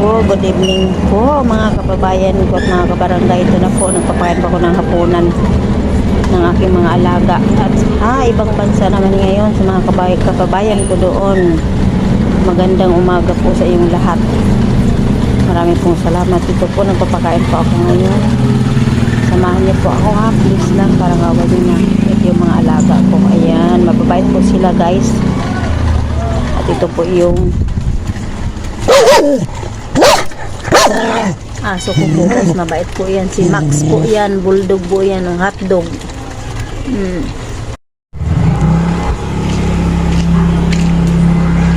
po, good evening po mga kababayan ko at mga kabarangay. Ito na po, nagpapakain pa ko ng hapunan ng aking mga alaga. At ibang bansa naman ngayon sa mga kababayan ko doon. Magandang umaga po sa iyong lahat. Maraming pong salamat. Ito po, nagpapakain po ako ngayon. Samahan niyo po ako ha, please lang, para kawa din na yung mga alaga ko. Ayan, mababait po sila guys. At ito po yung aso ko po guys, mabait po yan. Si Max po yan, bulldog po yan, ng hotdog.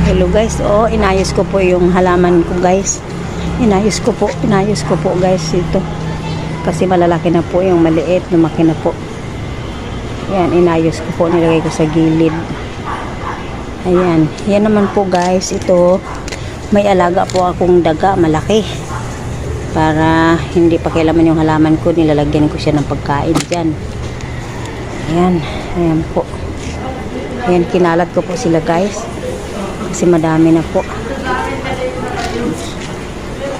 Hello guys, inayos ko po yung halaman ko guys. Inayos ko po guys ito. Kasi malalaki na po yung maliit, lumaki na po. Ayan, inayos ko po, nilagay ko sa gilid. Ayan, yan naman po guys, ito may alaga po akong daga, malaki. Para hindi pakialaman yung halaman ko, nilalagyan ko siya ng pagkain dyan. Ayan, ayan po. Ayan, kinalat ko po sila guys. Kasi madami na po.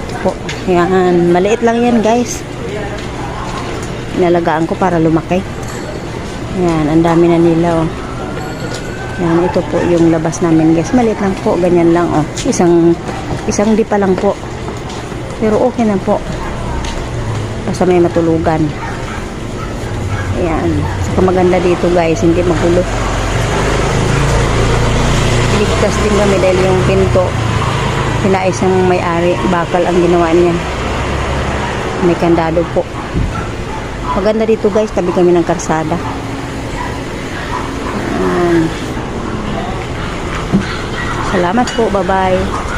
Ito po, ayan, maliit lang yan guys. Inalagaan ko para lumaki. Ayan, ang dami na nila Ayan, ito po yung labas namin guys. Maliit lang po, ganyan lang Isang di pa lang po. Pero okay na po. Basta may matulugan. Ayan. Saka maganda dito guys, hindi magulo. Ligtas din kami dahil yung pinto pinais ng may-ari. Bakal ang ginawa niya. May kandado po. Maganda dito guys, tabi kami ng karsada. Salamat po, bye-bye.